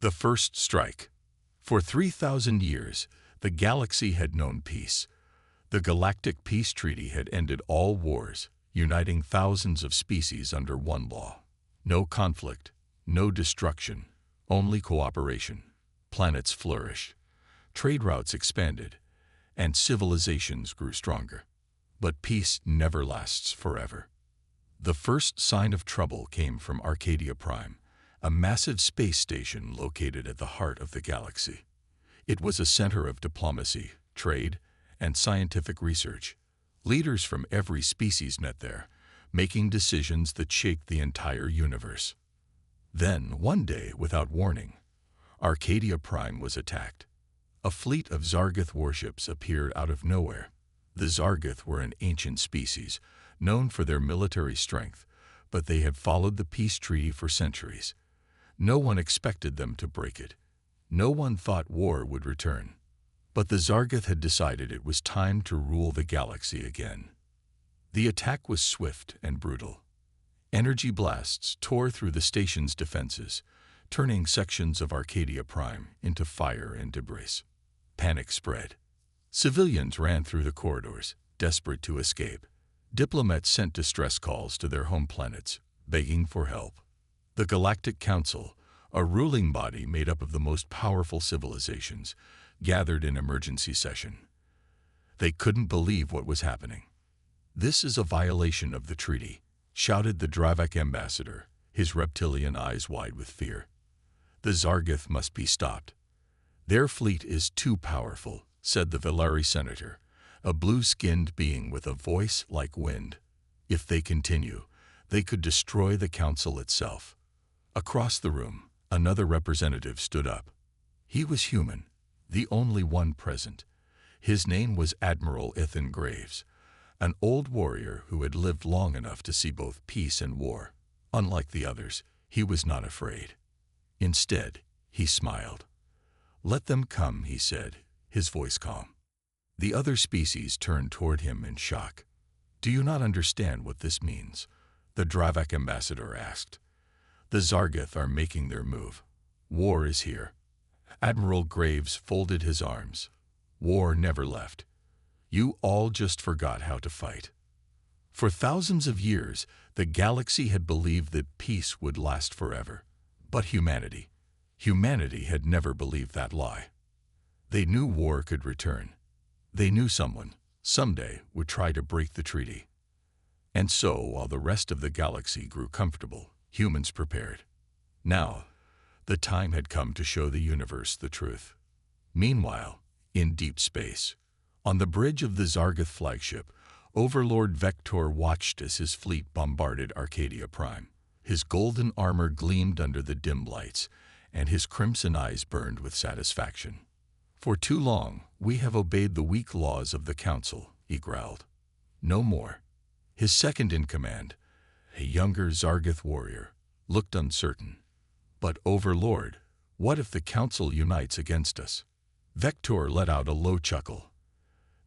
The First Strike. For 3,000 years, the galaxy had known peace. The Galactic Peace Treaty had ended all wars, uniting thousands of species under one law. No conflict, no destruction, only cooperation. Planets flourished, trade routes expanded, and civilizations grew stronger. But peace never lasts forever. The first sign of trouble came from Arcadia Prime, a massive space station located at the heart of the galaxy. It was a center of diplomacy, trade, and scientific research. Leaders from every species met there, making decisions that shaped the entire universe. Then, one day, without warning, Arcadia Prime was attacked. A fleet of Zargath warships appeared out of nowhere. The Zargath were an ancient species, known for their military strength, but they had followed the peace treaty for centuries. No one expected them to break it. No one thought war would return. But the Zargath had decided it was time to rule the galaxy again. The attack was swift and brutal. Energy blasts tore through the station's defenses, turning sections of Arcadia Prime into fire and debris. Panic spread. Civilians ran through the corridors, desperate to escape. Diplomats sent distress calls to their home planets, begging for help. The Galactic Council, a ruling body made up of the most powerful civilizations, gathered in emergency session. They couldn't believe what was happening. "This is a violation of the treaty," shouted the Dravak ambassador, his reptilian eyes wide with fear. "The Zargath must be stopped." "Their fleet is too powerful," said the Velari senator, a blue-skinned being with a voice like wind. "If they continue, they could destroy the council itself." Across the room, another representative stood up. He was human, the only one present. His name was Admiral Ethan Graves, an old warrior who had lived long enough to see both peace and war. Unlike the others, he was not afraid. Instead, he smiled. "Let them come," he said, his voice calm. The other species turned toward him in shock. "Do you not understand what this means?" the Dravak ambassador asked. "The Zargath are making their move. War is here." Admiral Graves folded his arms. "War never left. You all just forgot how to fight." For thousands of years, the galaxy had believed that peace would last forever. But humanity had never believed that lie. They knew war could return. They knew someone, someday, would try to break the treaty. And so, while the rest of the galaxy grew comfortable, humans prepared. Now, the time had come to show the universe the truth. Meanwhile, in deep space, on the bridge of the Zargath flagship, Overlord Vector watched as his fleet bombarded Arcadia Prime. His golden armor gleamed under the dim lights, and his crimson eyes burned with satisfaction. "For too long, we have obeyed the weak laws of the Council," he growled. "No more." His second-in-command, a younger Zargath warrior, looked uncertain. "But, Overlord, what if the Council unites against us?" Vector let out a low chuckle.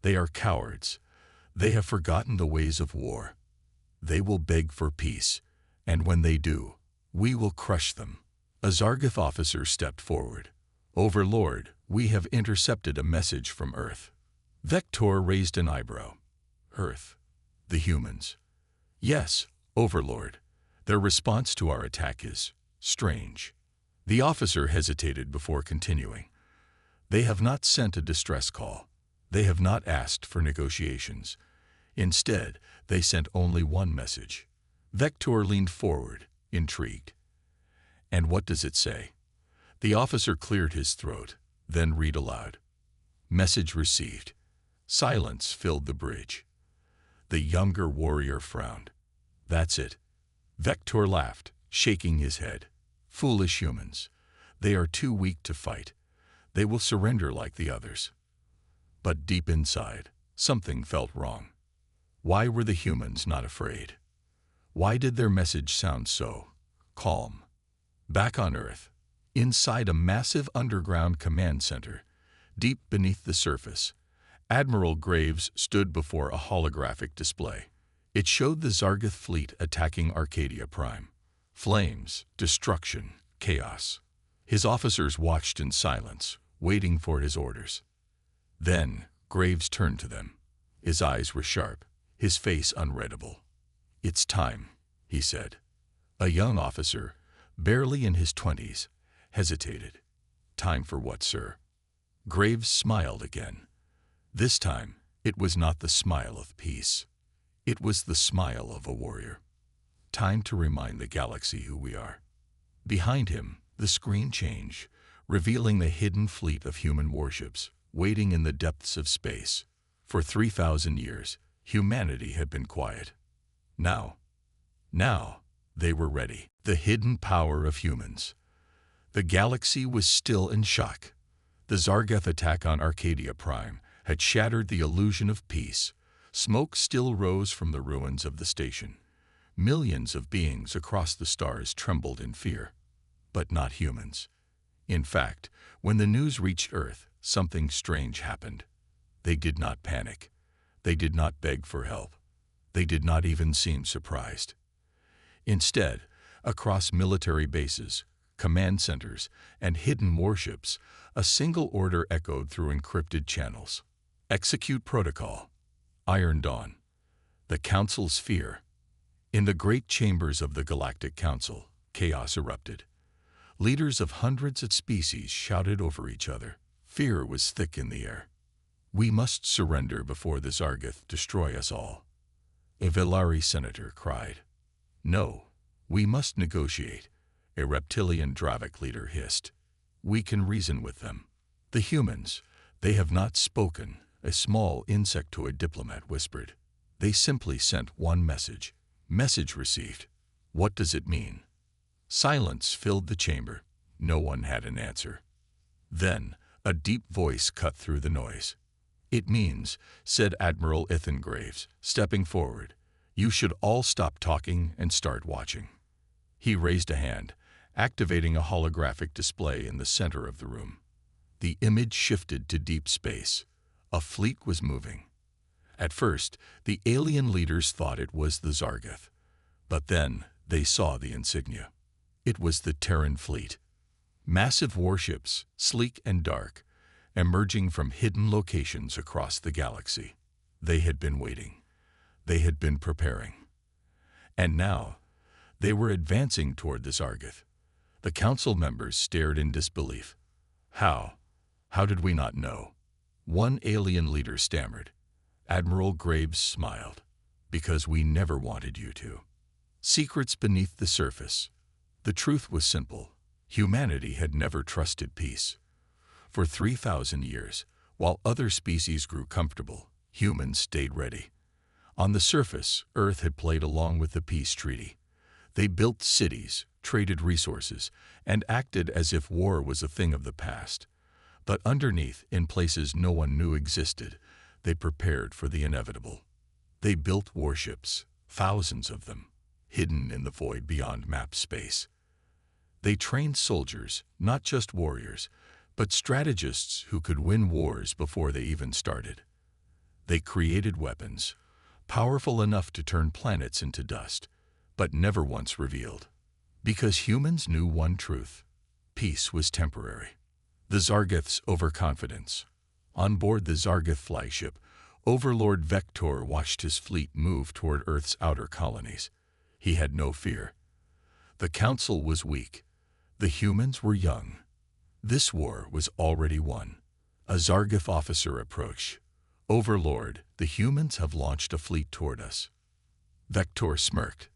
"They are cowards. They have forgotten the ways of war. They will beg for peace, and when they do, we will crush them." A Zargath officer stepped forward. "Overlord, we have intercepted a message from Earth." Vector raised an eyebrow. "Earth? The humans?" "Yes, Overlord. Their response to our attack is strange." The officer hesitated before continuing. "They have not sent a distress call. They have not asked for negotiations. Instead, they sent only one message." Vector leaned forward, intrigued. "And what does it say?" The officer cleared his throat, then read aloud. "Message received." Silence filled the bridge. The younger warrior frowned. "That's it." Vector laughed, shaking his head. "Foolish humans. They are too weak to fight. They will surrender like the others." But deep inside, something felt wrong. Why were the humans not afraid? Why did their message sound so calm? Back on Earth, inside a massive underground command center, deep beneath the surface, Admiral Graves stood before a holographic display. It showed the Zargath fleet attacking Arcadia Prime. Flames, destruction, chaos. His officers watched in silence, waiting for his orders. Then Graves turned to them. His eyes were sharp, his face unreadable. "It's time," he said. A young officer, barely in his 20s, hesitated. "Time for what, sir?" Graves smiled again. This time, it was not the smile of peace. It was the smile of a warrior. "Time to remind the galaxy who we are." Behind him, the screen changed, revealing the hidden fleet of human warships waiting in the depths of space. For 3,000 years, humanity had been quiet. Now, they were ready. The hidden power of humans. The galaxy was still in shock. The Zargath attack on Arcadia Prime had shattered the illusion of peace. Smoke still rose from the ruins of the station. Millions of beings across the stars trembled in fear. But not humans. In fact, when the news reached Earth, something strange happened. They did not panic. They did not beg for help. They did not even seem surprised. Instead, across military bases, command centers, and hidden warships, a single order echoed through encrypted channels. Execute protocol. Iron Dawn. The Council's fear. In the great chambers of the Galactic Council, chaos erupted. Leaders of hundreds of species shouted over each other. Fear was thick in the air. "We must surrender before the Zargath destroy us all." A Velari senator cried. "No, we must negotiate," a reptilian Dravik leader hissed. "We can reason with them." "The humans, they have not spoken," a small insectoid diplomat whispered. "They simply sent one message. Message received. What does it mean?" Silence filled the chamber. No one had an answer. Then, a deep voice cut through the noise. "It means," said Admiral Ethan Graves, stepping forward, "you should all stop talking and start watching." He raised a hand, activating a holographic display in the center of the room. The image shifted to deep space. A fleet was moving. At first, the alien leaders thought it was the Zargath. But then, they saw the insignia. It was the Terran fleet. Massive warships, sleek and dark, emerging from hidden locations across the galaxy. They had been waiting. They had been preparing. And now, they were advancing toward the Zargath. The council members stared in disbelief. How did we not know?" One alien leader stammered. Admiral Graves smiled. "Because we never wanted you to." Secrets beneath the surface. The truth was simple. Humanity had never trusted peace. For 3,000 years, while other species grew comfortable, humans stayed ready. On the surface, Earth had played along with the peace treaty. They built cities, traded resources, and acted as if war was a thing of the past. But underneath, in places no one knew existed, they prepared for the inevitable. They built warships, thousands of them, hidden in the void beyond map space. They trained soldiers, not just warriors, but strategists who could win wars before they even started. They created weapons, powerful enough to turn planets into dust, but never once revealed. Because humans knew one truth: peace was temporary. The Zargath's overconfidence. On board the Zargath flagship, Overlord Vector watched his fleet move toward Earth's outer colonies. He had no fear. The Council was weak. The humans were young. This war was already won. A Zargath officer approached. "Overlord, the humans have launched a fleet toward us." Vector smirked.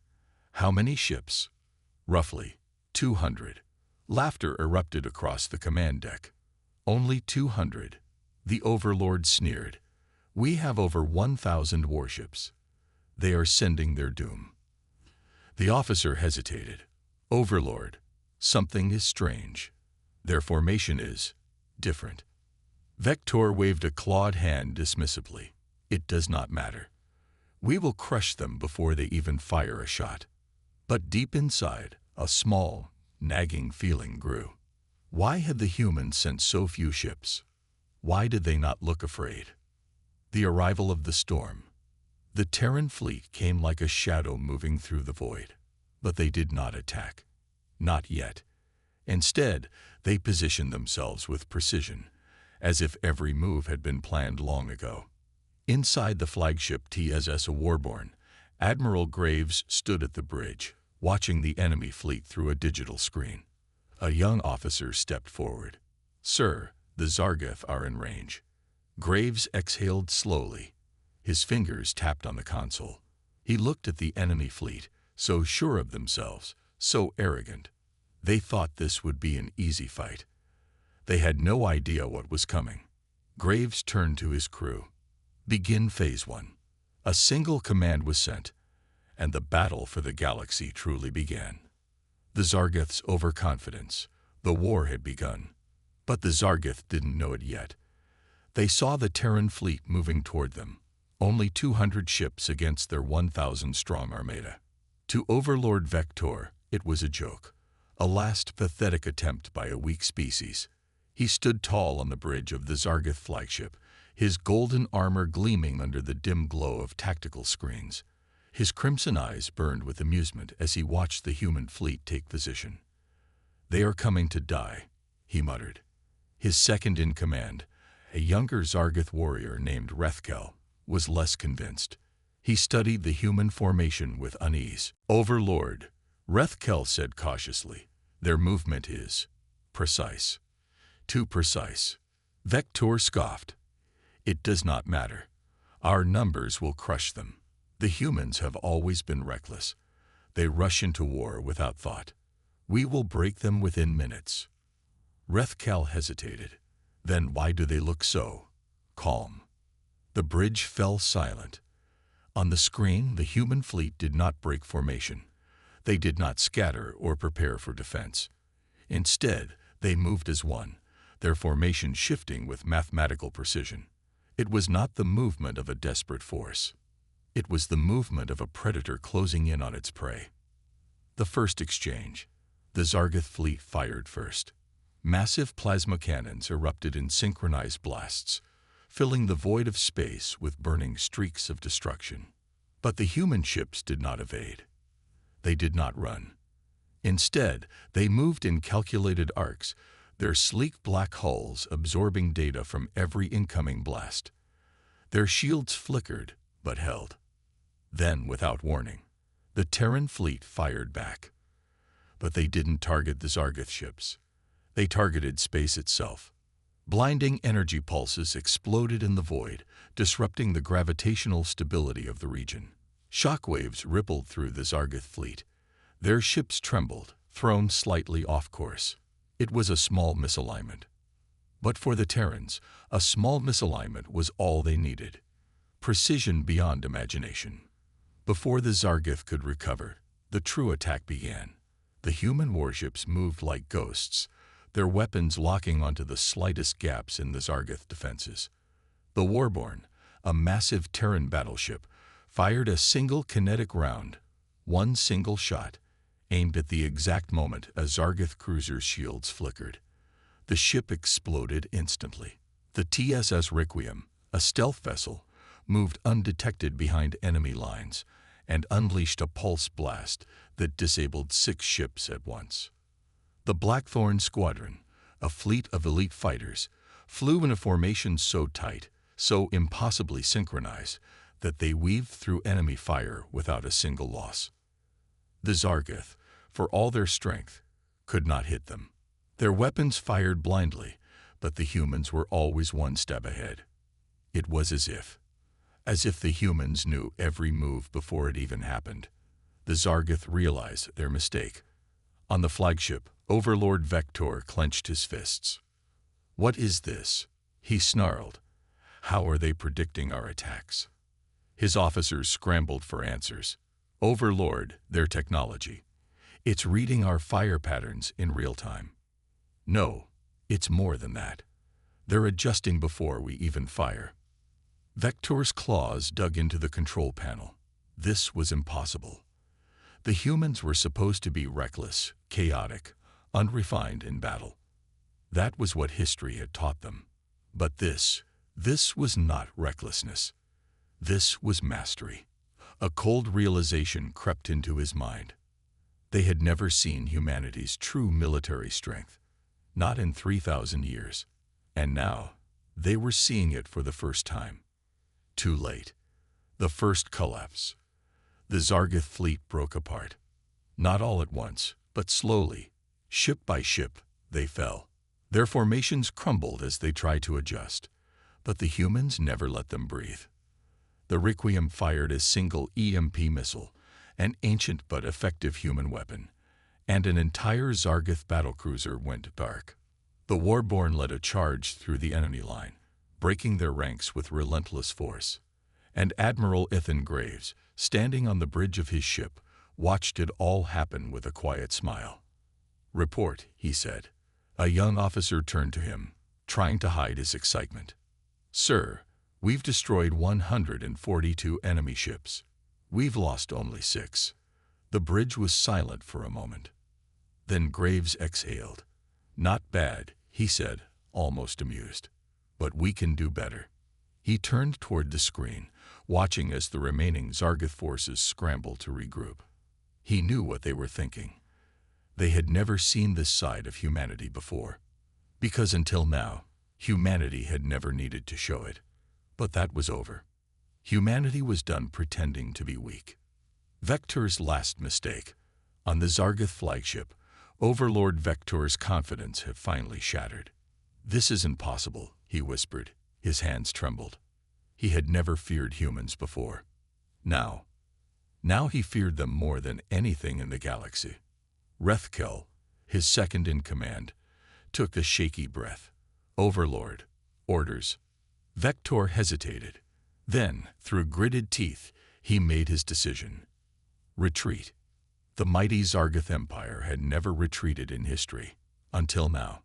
"How many ships?" "Roughly 200. Laughter erupted across the command deck. "Only 200. The Overlord sneered. "We have over 1,000 warships. They are sending their doom." The officer hesitated. "Overlord, something is strange. Their formation is different." Vector waved a clawed hand dismissively. "It does not matter. We will crush them before they even fire a shot." But deep inside, a small, nagging feeling grew. Why had the humans sent so few ships? Why did they not look afraid? The arrival of the storm. The Terran fleet came like a shadow moving through the void. But they did not attack. Not yet. Instead, they positioned themselves with precision, as if every move had been planned long ago. Inside the flagship TSS Warborn, Admiral Graves stood at the bridge, watching the enemy fleet through a digital screen. A young officer stepped forward. "Sir, the Zargath are in range." Graves exhaled slowly. His fingers tapped on the console. He looked at the enemy fleet, so sure of themselves, so arrogant. They thought this would be an easy fight. They had no idea what was coming. Graves turned to his crew. "Begin Phase 1. A single command was sent, and the battle for the galaxy truly began. The Zargath's overconfidence. The war had begun. But the Zargath didn't know it yet. They saw the Terran fleet moving toward them, only 200 ships against their 1,000-strong armada. To Overlord Vector, it was a joke, a last pathetic attempt by a weak species. He stood tall on the bridge of the Zargath flagship, his golden armor gleaming under the dim glow of tactical screens. His crimson eyes burned with amusement as he watched the human fleet take position. "They are coming to die," he muttered. His second-in-command, a younger Zargath warrior named Rethkel, was less convinced. He studied the human formation with unease. "Overlord," Rethkel said cautiously, "their movement is precise. Too precise." Vector scoffed. "It does not matter. Our numbers will crush them. The humans have always been reckless. They rush into war without thought. We will break them within minutes." Rethkel hesitated. "Then why do they look so calm?" The bridge fell silent. On the screen, the human fleet did not break formation. They did not scatter or prepare for defense. Instead, they moved as one, their formation shifting with mathematical precision. It was not the movement of a desperate force. It was the movement of a predator closing in on its prey. The first exchange. The Zargath fleet fired first. Massive plasma cannons erupted in synchronized blasts, filling the void of space with burning streaks of destruction. But the human ships did not evade. They did not run. Instead, they moved in calculated arcs, their sleek black hulls absorbing data from every incoming blast. Their shields flickered, but held. Then, without warning, the Terran fleet fired back. But they didn't target the Zargath ships. They targeted space itself. Blinding energy pulses exploded in the void, disrupting the gravitational stability of the region. Shockwaves rippled through the Zargath fleet. Their ships trembled, thrown slightly off course. It was a small misalignment. But for the Terrans, a small misalignment was all they needed. Precision beyond imagination. Before the Zargath could recover, the true attack began. The human warships moved like ghosts, their weapons locking onto the slightest gaps in the Zargath defenses. The Warborn, a massive Terran battleship, fired a single kinetic round, one single shot, aimed at the exact moment a Zargath cruiser's shields flickered. The ship exploded instantly. The TSS Requiem, a stealth vessel, moved undetected behind enemy lines and unleashed a pulse blast that disabled 6 ships at once. The Blackthorn Squadron, a fleet of elite fighters, flew in a formation so tight, so impossibly synchronized, that they weaved through enemy fire without a single loss. The Zargath, for all their strength, could not hit them. Their weapons fired blindly, but the humans were always one step ahead. It was as if the humans knew every move before it even happened. The Zargath realized their mistake. On the flagship, Overlord Vector clenched his fists. "What is this?" he snarled. "How are they predicting our attacks?" His officers scrambled for answers. "Overlord, their technology. It's reading our fire patterns in real time." "No, it's more than that. They're adjusting before we even fire." Vector's claws dug into the control panel. This was impossible. The humans were supposed to be reckless, chaotic, unrefined in battle. That was what history had taught them. But this was not recklessness. This was mastery. A cold realization crept into his mind. They had never seen humanity's true military strength, not in 3,000 years. And now, they were seeing it for the first time. Too late. The first collapse. The Zargath fleet broke apart. Not all at once, but slowly, ship by ship, they fell. Their formations crumbled as they tried to adjust, but the humans never let them breathe. The Requiem fired a single EMP missile, an ancient but effective human weapon, and an entire Zargath battlecruiser went dark. The Warborn led a charge through the enemy line, breaking their ranks with relentless force. And Admiral Ethan Graves, standing on the bridge of his ship, watched it all happen with a quiet smile. "Report," he said. A young officer turned to him, trying to hide his excitement. "Sir, we've destroyed 142 enemy ships. We've lost only 6. The bridge was silent for a moment. Then Graves exhaled. "Not bad," he said, almost amused. "But we can do better." He turned toward the screen, watching as the remaining Zargath forces scrambled to regroup. He knew what they were thinking. They had never seen this side of humanity before, because until now, humanity had never needed to show it. But that was over. Humanity was done pretending to be weak. Vector's last mistake. On the Zargath flagship, Overlord Vector's confidence had finally shattered. "This isn't possible," he whispered. His hands trembled. He had never feared humans before. Now he feared them more than anything in the galaxy. Rethkel, his second in command, took a shaky breath. "Overlord, orders." Vector hesitated. Then, through gritted teeth, he made his decision. Retreat. The mighty Zargath Empire had never retreated in history, until now.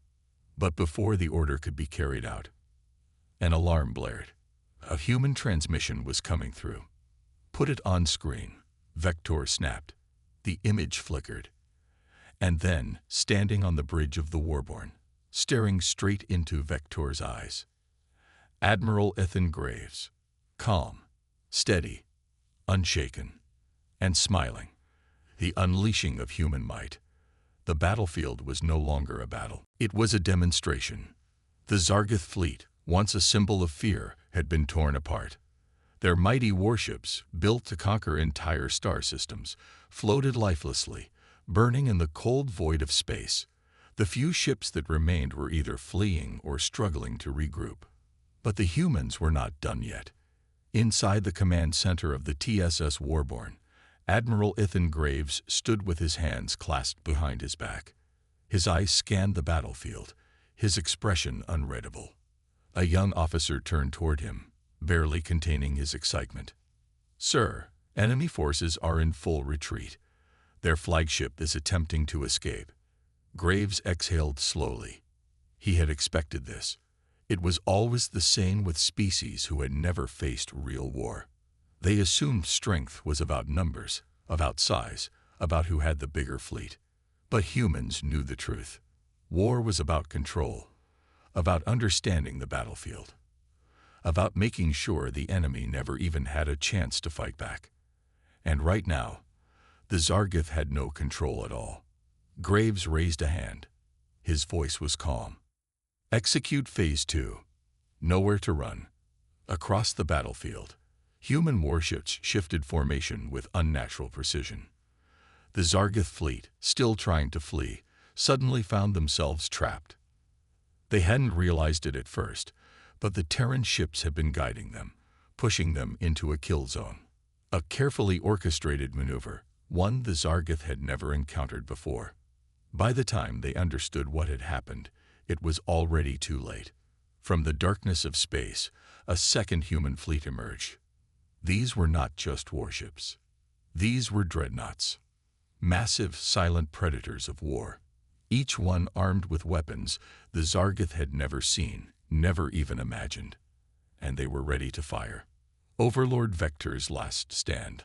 But before the order could be carried out, an alarm blared. A human transmission was coming through. "Put it on screen," Vector snapped. The image flickered. And then, standing on the bridge of the Warborn, staring straight into Vector's eyes, Admiral Ethan Graves, calm, steady, unshaken, and smiling. The unleashing of human might. The battlefield was no longer a battle. It was a demonstration. The Zargath fleet, once a symbol of fear, had been torn apart. Their mighty warships, built to conquer entire star systems, floated lifelessly, burning in the cold void of space. The few ships that remained were either fleeing or struggling to regroup. But the humans were not done yet. Inside the command center of the TSS Warborn, Admiral Ethan Graves stood with his hands clasped behind his back. His eyes scanned the battlefield, his expression unreadable. A young officer turned toward him, barely containing his excitement. "Sir, enemy forces are in full retreat. Their flagship is attempting to escape." Graves exhaled slowly. He had expected this. It was always the same with species who had never faced real war. They assumed strength was about numbers, about size, about who had the bigger fleet. But humans knew the truth. War was about control, about understanding the battlefield, about making sure the enemy never even had a chance to fight back. And right now, the Zargath had no control at all. Graves raised a hand. His voice was calm. "Execute Phase 2. Nowhere to run." Across the battlefield, human warships shifted formation with unnatural precision. The Zargath fleet, still trying to flee, suddenly found themselves trapped. They hadn't realized it at first, but the Terran ships had been guiding them, pushing them into a kill zone. A carefully orchestrated maneuver, one the Zargath had never encountered before. By the time they understood what had happened, it was already too late. From the darkness of space, a second human fleet emerged. These were not just warships. These were dreadnoughts. Massive, silent predators of war. Each one armed with weapons the Zargath had never seen, never even imagined. And they were ready to fire. Overlord Vector's last stand.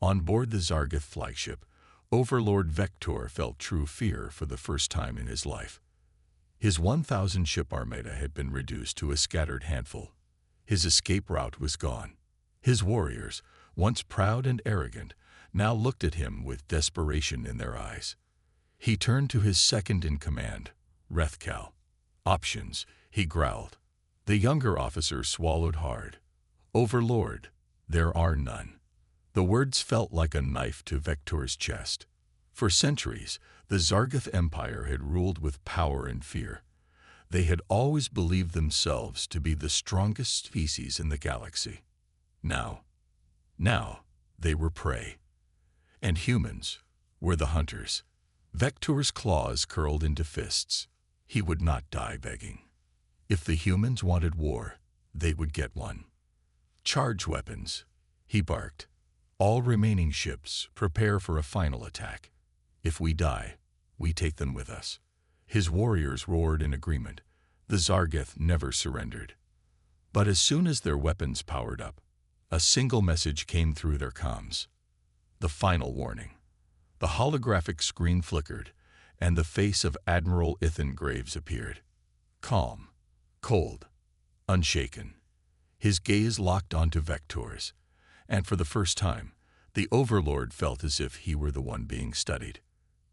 On board the Zargath flagship, Overlord Vector felt true fear for the first time in his life. His 1,000-ship armada had been reduced to a scattered handful. His escape route was gone. His warriors, once proud and arrogant, now looked at him with desperation in their eyes. He turned to his second-in-command, Rethkal. "Options," he growled. The younger officer swallowed hard. "Overlord, there are none." The words felt like a knife to Vector's chest. For centuries, the Zargoth Empire had ruled with power and fear. They had always believed themselves to be the strongest species in the galaxy. Now they were prey. And humans were the hunters. Vector's claws curled into fists. He would not die begging. If the humans wanted war, they would get one. "Charge weapons," he barked. "All remaining ships prepare for a final attack. If we die, we take them with us." His warriors roared in agreement. The Zargoth never surrendered. But as soon as their weapons powered up, a single message came through their comms. The final warning. The holographic screen flickered, and the face of Admiral Ethan Graves appeared. Calm, cold, unshaken. His gaze locked onto Vector's, and for the first time, the Overlord felt as if he were the one being studied.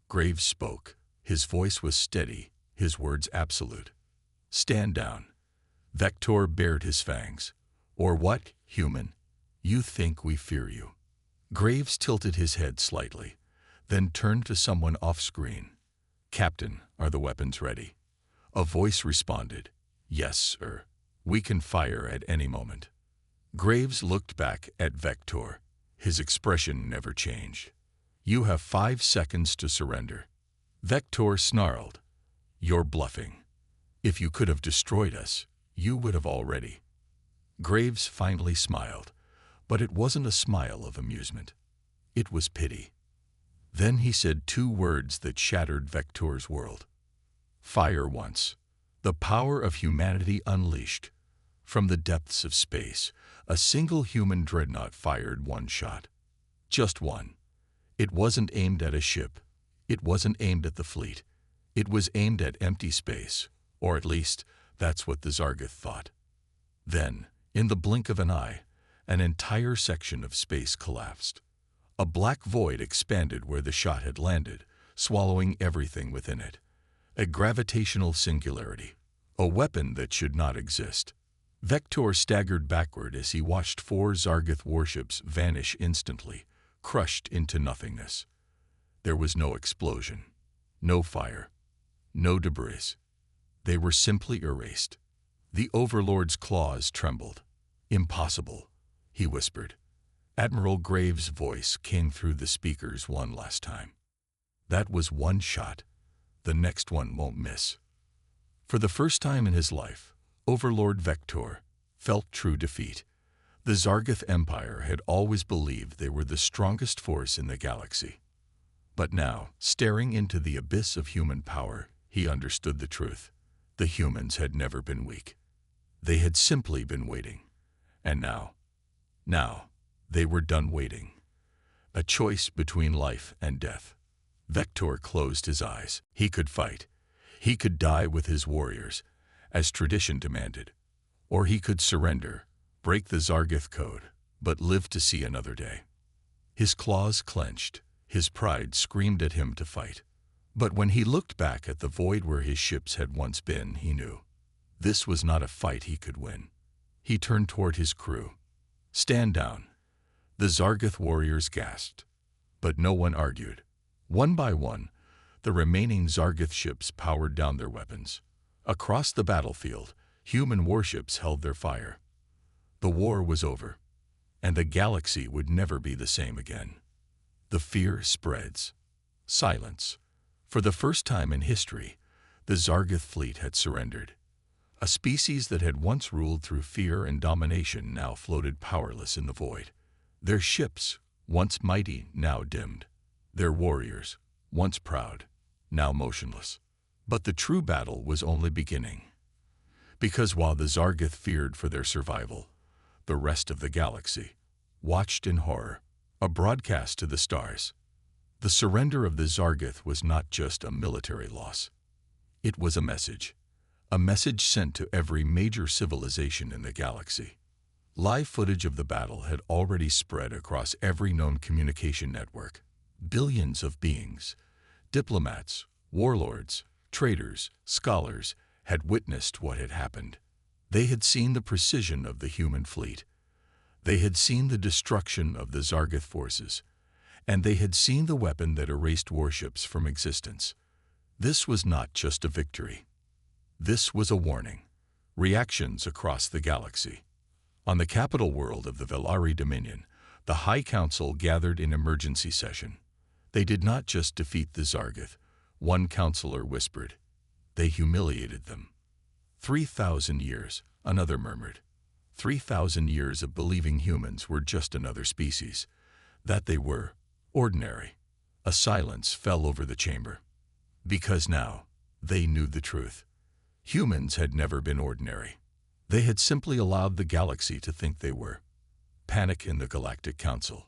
Graves spoke. His voice was steady, his words absolute. "Stand down." Vector bared his fangs. "Or what, human? You think we fear you?" Graves tilted his head slightly, then turned to someone off-screen. "Captain, are the weapons ready?" A voice responded, "Yes, sir. We can fire at any moment." Graves looked back at Vector. His expression never changed. "You have 5 seconds to surrender." Vector snarled, "You're bluffing. If you could have destroyed us, you would have already." Graves finally smiled, but it wasn't a smile of amusement. It was pity. Then he said 2 words that shattered Vector's world. "Fire once." The power of humanity unleashed. From the depths of space, a single human dreadnought fired 1 shot. Just one. It wasn't aimed at a ship. It wasn't aimed at the fleet. It was aimed at empty space, or at least that's what the Zargoth thought. Then, in the blink of an eye, an entire section of space collapsed. A black void expanded where the shot had landed, swallowing everything within it. A gravitational singularity, a weapon that should not exist. Vector staggered backward as he watched 4 Zargoth warships vanish instantly, crushed into nothingness. There was no explosion, no fire, no debris. They were simply erased. The Overlord's claws trembled. "Impossible," he whispered. Admiral Graves' voice came through the speakers one last time. "That was 1 shot. The next one won't miss." For the first time in his life, Overlord Vector felt true defeat. The Zargoth Empire had always believed they were the strongest force in the galaxy. But now, staring into the abyss of human power, he understood the truth. The humans had never been weak. They had simply been waiting. And now, they were done waiting. A choice between life and death. Vector closed his eyes. He could fight. He could die with his warriors, as tradition demanded. Or he could surrender, break the Zargoth code, but live to see another day. His claws clenched. His pride screamed at him to fight. But when he looked back at the void where his ships had once been, he knew. This was not a fight he could win. He turned toward his crew. "Stand down." The Zargoth warriors gasped, but no one argued. One by one, the remaining Zargoth ships powered down their weapons. Across the battlefield, human warships held their fire. The war was over, and the galaxy would never be the same again. The fear spreads. Silence. For the first time in history, the Zargoth fleet had surrendered. A species that had once ruled through fear and domination now floated powerless in the void. Their ships, once mighty, now dimmed. Their warriors, once proud, now motionless. But the true battle was only beginning. Because while the Zargoth feared for their survival, the rest of the galaxy watched in horror, a broadcast to the stars. The surrender of the Zargoth was not just a military loss. It was a message sent to every major civilization in the galaxy. Live footage of the battle had already spread across every known communication network. Billions of beings, diplomats, warlords, traders, scholars, had witnessed what had happened. They had seen the precision of the human fleet. They had seen the destruction of the Zargath forces, and they had seen the weapon that erased warships from existence. This was not just a victory. This was a warning. Reactions across the galaxy. On the capital world of the Velari Dominion, the High Council gathered in emergency session. They did not just defeat the Zargath, one counselor whispered. They humiliated them. 3,000 years, another murmured. 3,000 years of believing humans were just another species, that they were ordinary. A silence fell over the chamber. Because now, they knew the truth. Humans had never been ordinary. They had simply allowed the galaxy to think they were. Panic in the Galactic Council.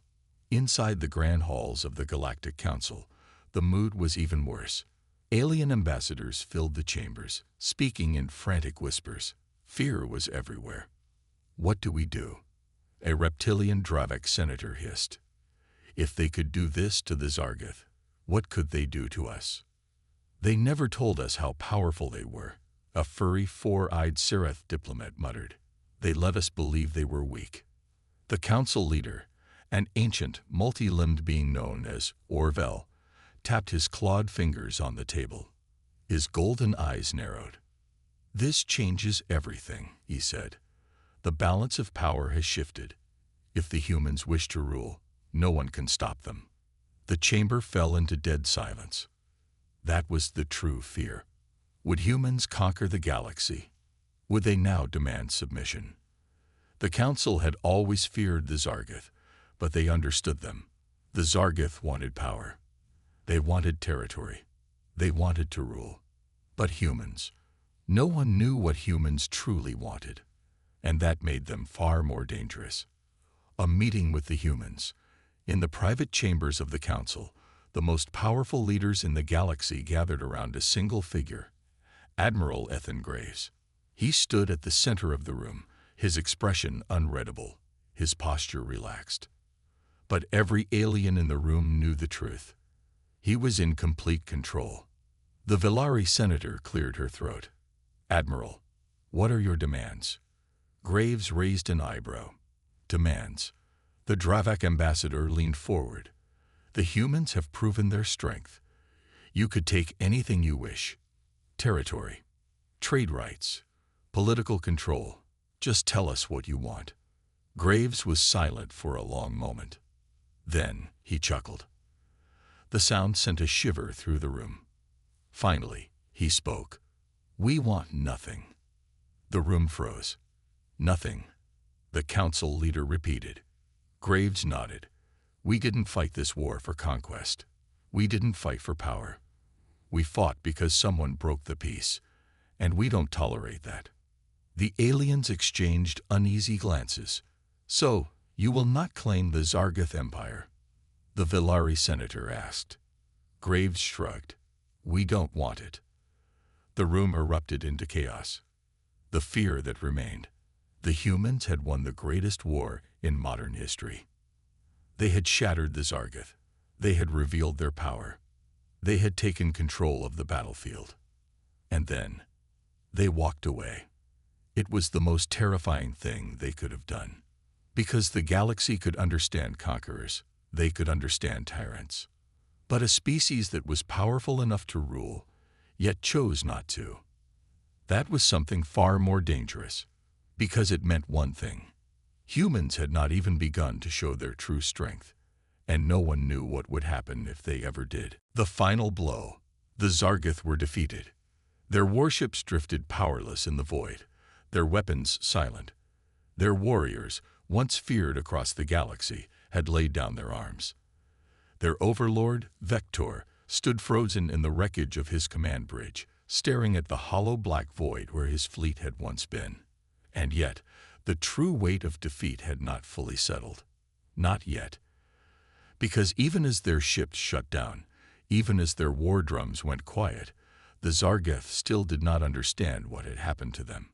Inside the grand halls of the Galactic Council, the mood was even worse. Alien ambassadors filled the chambers, speaking in frantic whispers. Fear was everywhere. What do we do? A reptilian Dravak senator hissed. If they could do this to the Zargath, what could they do to us? They never told us how powerful they were, a furry, four-eyed Serath diplomat muttered. They let us believe they were weak. The council leader, an ancient, multi-limbed being known as Orvel, tapped his clawed fingers on the table. His golden eyes narrowed. This changes everything, he said. The balance of power has shifted. If the humans wish to rule, no one can stop them. The chamber fell into dead silence. That was the true fear. Would humans conquer the galaxy? Would they now demand submission? The council had always feared the Zargath, but they understood them. The Zargath wanted power. They wanted territory. They wanted to rule. But humans, no one knew what humans truly wanted, and that made them far more dangerous. A meeting with the humans. In the private chambers of the council, the most powerful leaders in the galaxy gathered around a single figure, Admiral Ethan Graves. He stood at the center of the room, his expression unreadable, his posture relaxed. But every alien in the room knew the truth. He was in complete control. The Velari senator cleared her throat. Admiral, what are your demands? Graves raised an eyebrow. Demands. The Dravak ambassador leaned forward. The humans have proven their strength. You could take anything you wish. Territory, trade rights, political control. Just tell us what you want. Graves was silent for a long moment. Then he chuckled. The sound sent a shiver through the room. Finally, he spoke. We want nothing. The room froze. Nothing, the council leader repeated. Graves nodded. We didn't fight this war for conquest. We didn't fight for power. We fought because someone broke the peace, and we don't tolerate that. The aliens exchanged uneasy glances. So, you will not claim the Zargath Empire? The Velari senator asked. Graves shrugged. We don't want it. The room erupted into chaos. The fear that remained. The humans had won the greatest war in modern history. They had shattered the Zargath. They had revealed their power. They had taken control of the battlefield. And then, they walked away. It was the most terrifying thing they could have done. Because the galaxy could understand conquerors, they could understand tyrants. But a species that was powerful enough to rule, yet chose not to. That was something far more dangerous, because it meant one thing. Humans had not even begun to show their true strength, and no one knew what would happen if they ever did. The final blow. The Zargath were defeated. Their warships drifted powerless in the void, their weapons silent. Their warriors, once feared across the galaxy, had laid down their arms. Their overlord, Vector, stood frozen in the wreckage of his command bridge, staring at the hollow black void where his fleet had once been. And yet, the true weight of defeat had not fully settled. Not yet. Because even as their ships shut down, even as their war drums went quiet, the Zargath still did not understand what had happened to them.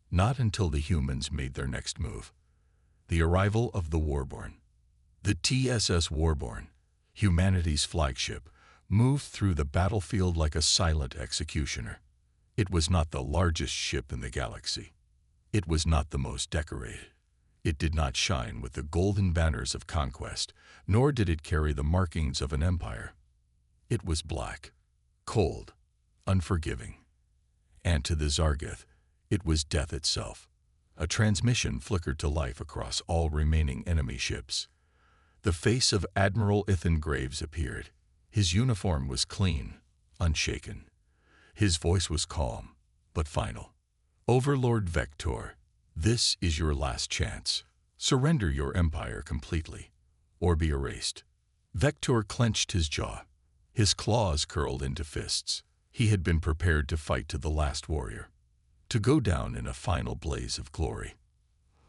Not until the humans made their next move. The arrival of the Warborn. The TSS Warborn, humanity's flagship, moved through the battlefield like a silent executioner. It was not the largest ship in the galaxy. It was not the most decorated. It did not shine with the golden banners of conquest, nor did it carry the markings of an empire. It was black, cold, unforgiving. And to the Zargoth, it was death itself. A transmission flickered to life across all remaining enemy ships. The face of Admiral Ethan Graves appeared. His uniform was clean, unshaken. His voice was calm, but final. Overlord Vector, this is your last chance. Surrender your empire completely, or be erased. Vector clenched his jaw. His claws curled into fists. He had been prepared to fight to the last warrior, to go down in a final blaze of glory.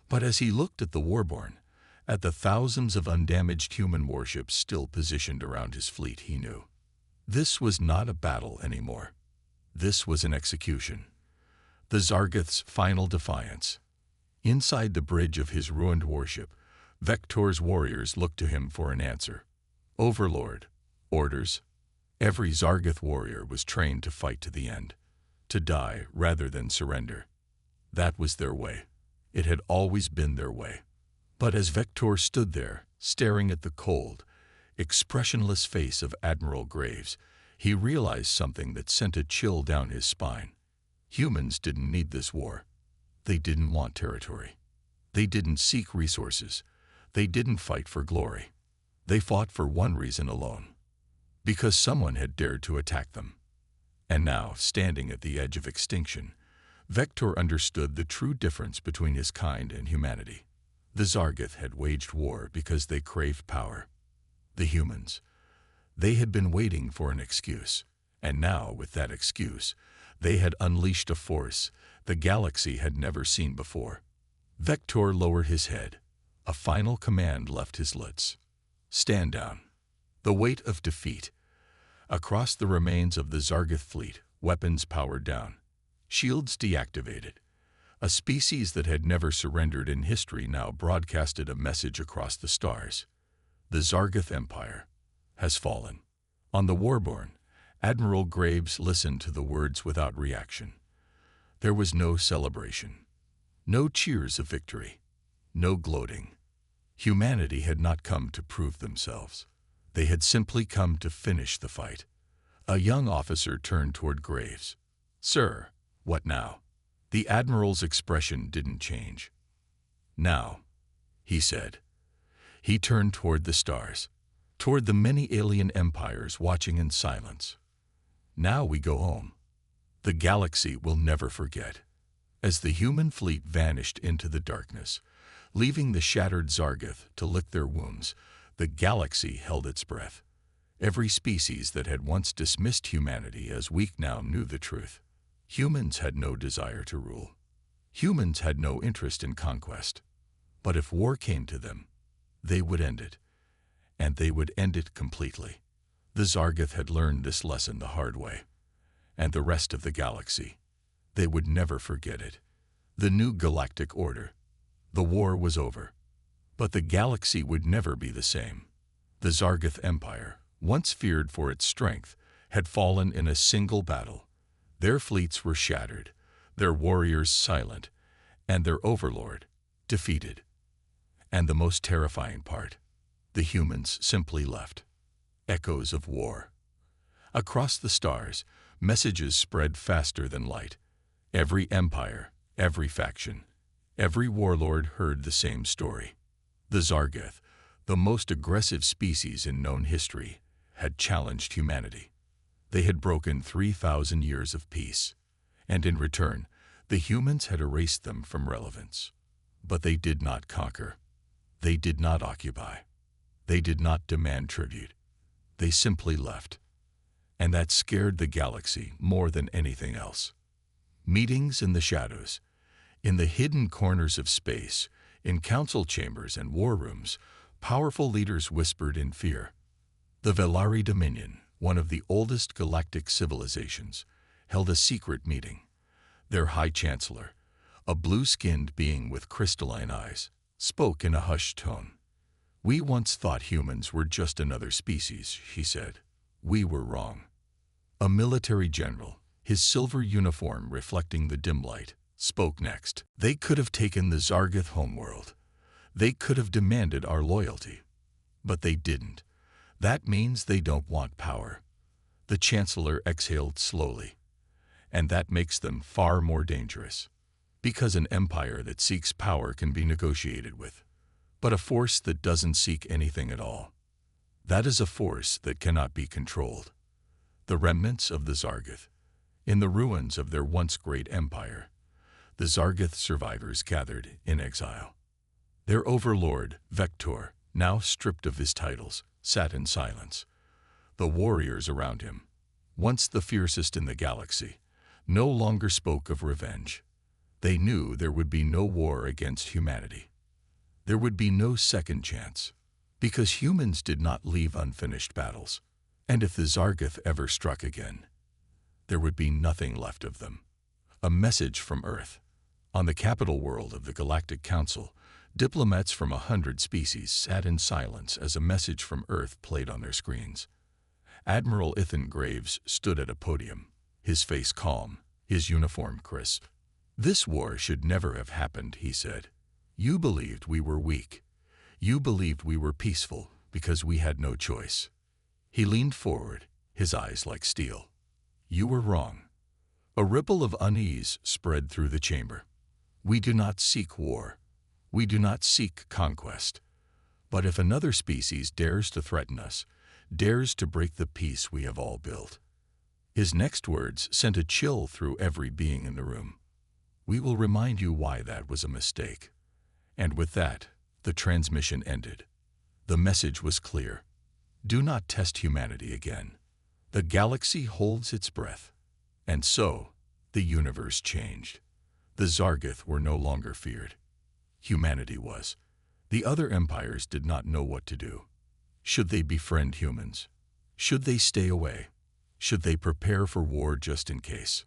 But as he looked at the Warborn, at the thousands of undamaged human warships still positioned around his fleet, he knew. This was not a battle anymore. This was an execution. The Zargoth's final defiance. Inside the bridge of his ruined warship, Vector's warriors looked to him for an answer. Overlord, orders. Every Zargoth warrior was trained to fight to the end, to die rather than surrender. That was their way. It had always been their way. But as Vector stood there, staring at the cold, expressionless face of Admiral Graves, he realized something that sent a chill down his spine. Humans didn't need this war. They didn't want territory. They didn't seek resources. They didn't fight for glory. They fought for one reason alone. Because someone had dared to attack them. And now, standing at the edge of extinction, Vector understood the true difference between his kind and humanity. The Zargoth had waged war because they craved power. The humans, they had been waiting for an excuse. And now, with that excuse, they had unleashed a force the galaxy had never seen before. Vector lowered his head. A final command left his lips. Stand down. The weight of defeat. Across the remains of the Zargoth fleet, weapons powered down, shields deactivated. A species that had never surrendered in history now broadcasted a message across the stars. The Zargoth Empire has fallen. On the Warborn, Admiral Graves listened to the words without reaction. There was no celebration, no cheers of victory, no gloating. Humanity had not come to prove themselves. They had simply come to finish the fight. A young officer turned toward Graves. Sir, what now? The Admiral's expression didn't change. Now, he said. He turned toward the stars, toward the many alien empires watching in silence. Now we go home. The galaxy will never forget. As the human fleet vanished into the darkness, leaving the shattered Zargoth to lick their wounds, the galaxy held its breath. Every species that had once dismissed humanity as weak now knew the truth. Humans had no desire to rule. Humans had no interest in conquest. But if war came to them, they would end it. And they would end it completely. The Zargoth had learned this lesson the hard way. And the rest of the galaxy, they would never forget it. The new galactic order. The war was over. But the galaxy would never be the same. The Zargoth Empire, once feared for its strength, had fallen in a single battle. Their fleets were shattered, their warriors silent, and their overlord defeated. And the most terrifying part, the humans simply left. Echoes of war. Across the stars, messages spread faster than light. Every empire, every faction, every warlord heard the same story. The Zargoth, the most aggressive species in known history, had challenged humanity. They had broken 3,000 years of peace, and in return, the humans had erased them from relevance. But they did not conquer. They did not occupy. They did not demand tribute. They simply left. And that scared the galaxy more than anything else. Meetings in the shadows, in the hidden corners of space, in council chambers and war rooms, powerful leaders whispered in fear. The Velari Dominion, one of the oldest galactic civilizations, held a secret meeting. Their High Chancellor, a blue-skinned being with crystalline eyes, spoke in a hushed tone. "We once thought humans were just another species," he said. "We were wrong." A military general, his silver uniform reflecting the dim light, spoke next. "They could have taken the Zargoth homeworld. They could have demanded our loyalty. But they didn't. That means they don't want power." The Chancellor exhaled slowly. "And that makes them far more dangerous. Because an empire that seeks power can be negotiated with. But a force that doesn't seek anything at all, that is a force that cannot be controlled. The remnants of the Zargoth, in the ruins of their once great empire, the Zargoth survivors gathered in exile. Their overlord, Vector, now stripped of his titles, sat in silence. The warriors around him, once the fiercest in the galaxy, no longer spoke of revenge. They knew there would be no war against humanity. There would be no second chance, because humans did not leave unfinished battles. And if the Zargoth ever struck again, there would be nothing left of them. A message from Earth. On the capital world of the Galactic Council, diplomats from 100 species sat in silence as a message from Earth played on their screens. Admiral Ethan Graves stood at a podium, his face calm, his uniform crisp. "This war should never have happened," he said. "You believed we were weak. You believed we were peaceful because we had no choice." He leaned forward, his eyes like steel. "You were wrong." A ripple of unease spread through the chamber. "We do not seek war. We do not seek conquest. But if another species dares to threaten us, dares to break the peace we have all built." His next words sent a chill through every being in the room. "We will remind you why that was a mistake." And with that, the transmission ended. The message was clear. Do not test humanity again. The galaxy holds its breath. And so, the universe changed. The Zargoth were no longer feared. Humanity was. The other empires did not know what to do. Should they befriend humans? Should they stay away? Should they prepare for war just in case?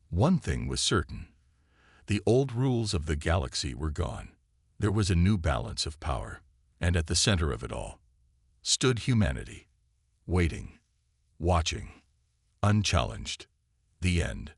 One thing was certain. The old rules of the galaxy were gone. There was a new balance of power, and at the center of it all stood humanity, waiting, watching, unchallenged. The end.